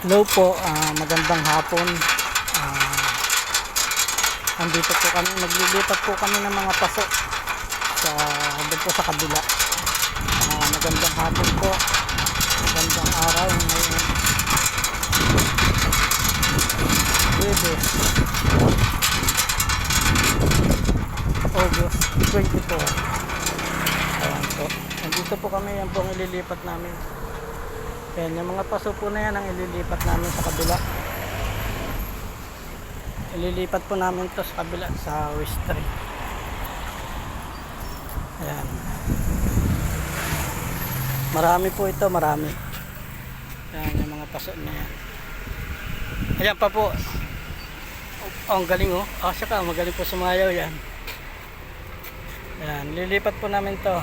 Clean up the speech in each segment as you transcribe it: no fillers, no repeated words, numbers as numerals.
Hello po, magandang hapon. Ah, andito po kami, naglilipat po kami ng mga paso sa doon po sa kabila. Magandang hapon po. Magandang araw ngayon. Webes, August 24. Ayan po. Nandito po kami, yan po ang ililipat namin. Ayan, yung mga paso po na yan ang ililipat namin sa kabila. Ililipat po namin to sa kabila sa West Street. Ayan. Marami po ito, marami. Ayan, yung mga paso na yan. Ayan pa po. Oh, ang galing oh. Saka magaling po sumayaw yan. Ayan, lilipat po namin to.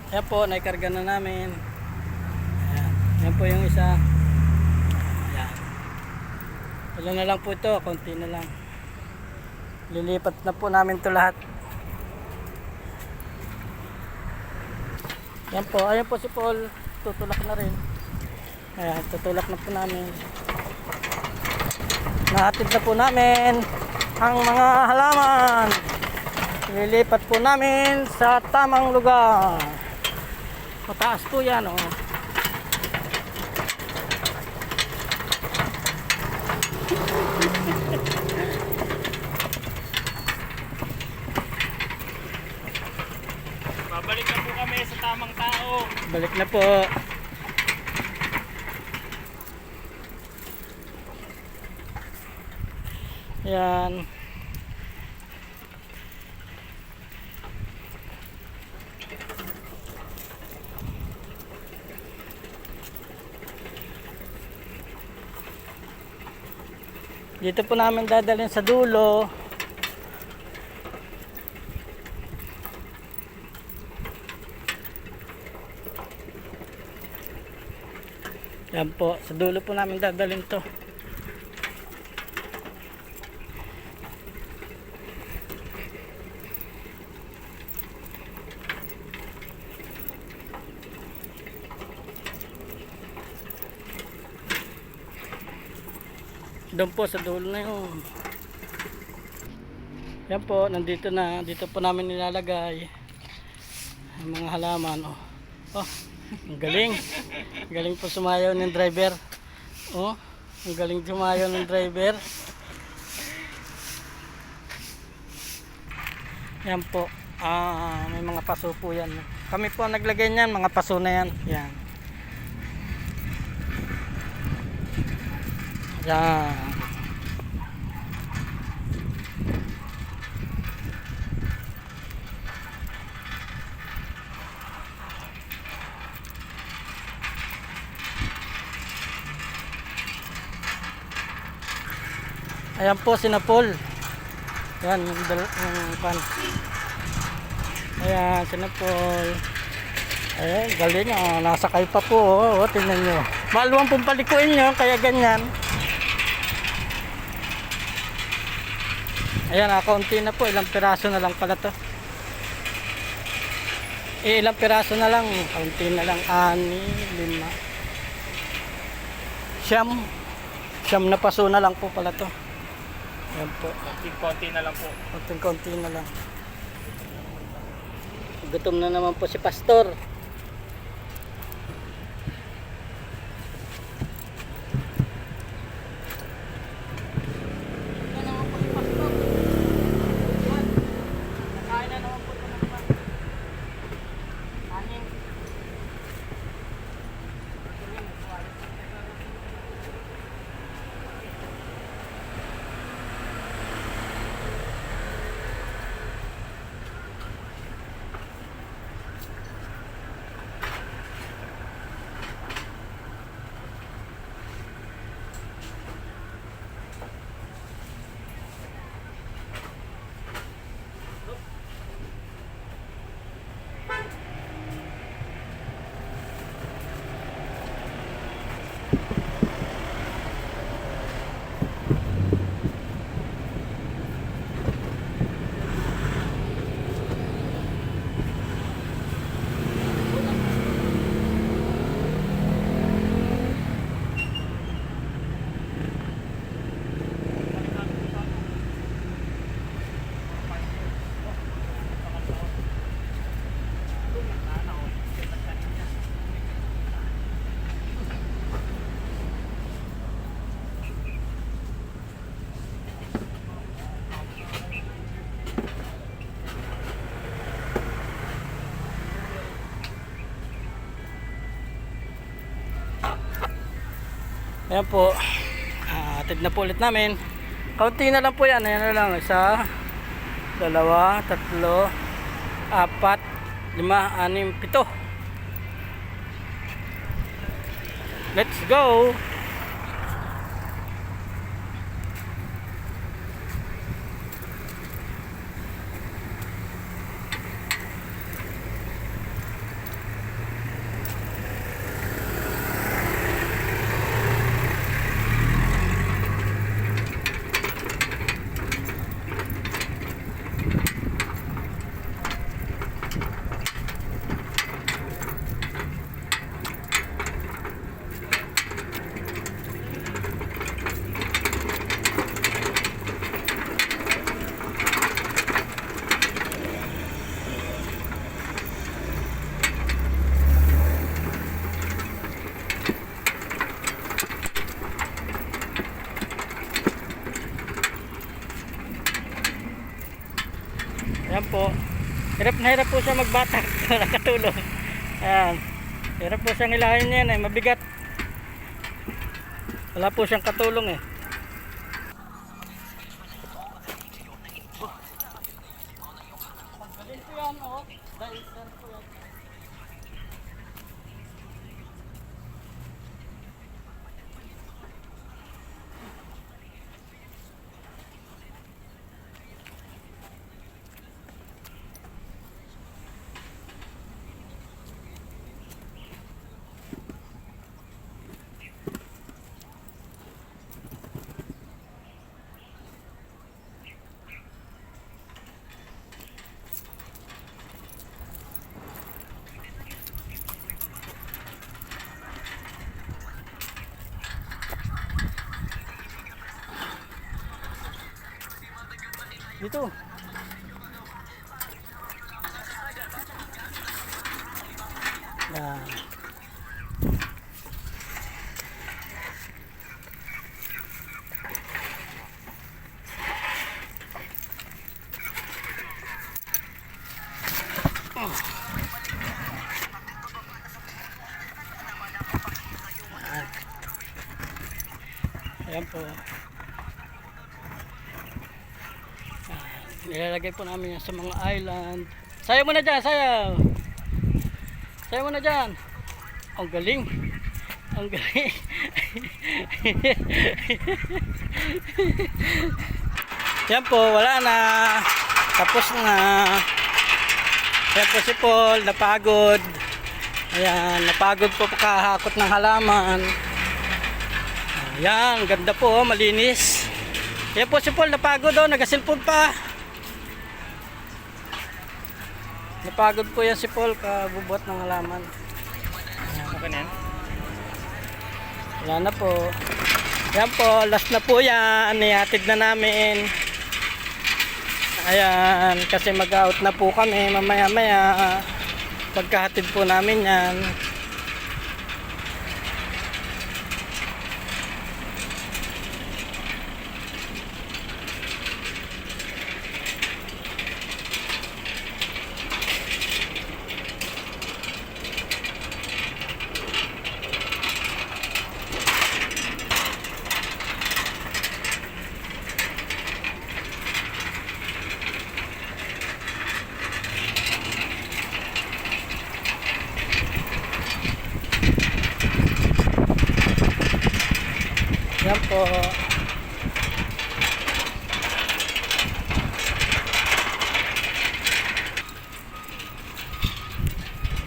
Ayan po, naikarga na namin. Ayan, ayan po yung isa. Ayan. Ilan na lang po ito, konti na lang. Lilipat na po namin ito lahat. Ayan po si Paul. Tutulak na rin. Ayan, tutulak na po namin. Nahatid na po namin ang mga halaman. Lilipat po namin sa tamang lugar. Mataas po yan, oh. Babalik na po kami sa tamang tao. Balik na po. Yan. Dito po namin dadalhin sa dulo. Yan po, sa dulo po namin dadalhin to. Doon po sa dulo na yun. Yan po, nandito na. Dito po namin nilalagay ang mga halaman. Oh, ang galing. Ang galing po sumayaw ng driver. Oh, ang galing sumayaw ng driver. Yan po. May mga paso po yan. Kami po ang naglagay niyan, mga paso na yan. Yan. Yan. Ayan po si Napol. Yan yung pan. Ayan si Napol. Ayan, galing nasakay pa po. Tingnan nyo. Maluwang pong palikuin nyo, kaya ganyan. Ayan, kaunti na po. Ilang piraso na lang pala to. Ilang piraso na lang. Kaunti na lang. 6, 5. Siyam na paso na lang po pala to. Ayan po. Konti na lang po. Konti na lang. Gutom na naman po si Pastor. Ayan po. Atid na po ulit namin. Kaunti na lang po yan. Ayan na lang. 1, 2, 3, 4, 5, 6, 7. Let's go! Ayan po. Hirap na hirap po siya magbatak. Nakatulong. Ayan. Hirap po siyang hilahin yan eh. Mabigat. Wala po siyang katulong eh. Magaling po yan oh. Dahil sir po yan. Dito. Nah. Ayan po. Nilalagay po namin yan sa mga island. Sayaw mo na dyan, sayaw. Sayaw mo na dyan. Ang galing. Ang galing. Yan po, wala na. Tapos na. Yan po si Paul, napagod. Ayan, napagod po kahakot ng halaman. Ayan, ganda po, malinis. Yan po si Paul, napagod oh, nagasilpon pa. Napagod po yan si Paul, kabubuhat ng halaman. Okay na yan? Wala na po. Yan po, last na po yan. Ihatid na namin. Ayan, kasi mag-out na po kami mamaya-maya. Pagkahatid po namin yan. Yan po.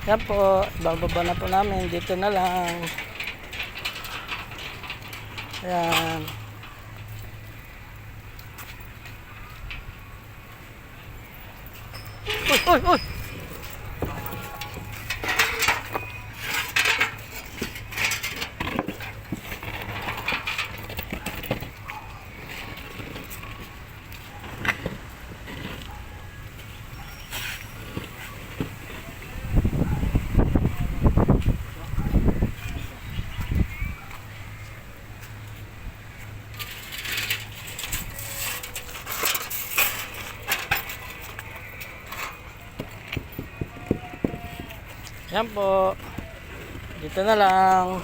Yan po. Bababa na po namin. Dito na lang. Yan. Uy, uy, uy! Yan po. Dito na lang.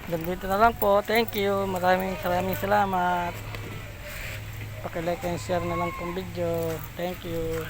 Ganito na lang po. Thank you. Maraming salamat. Paki-like and share na lang pong video. Thank you.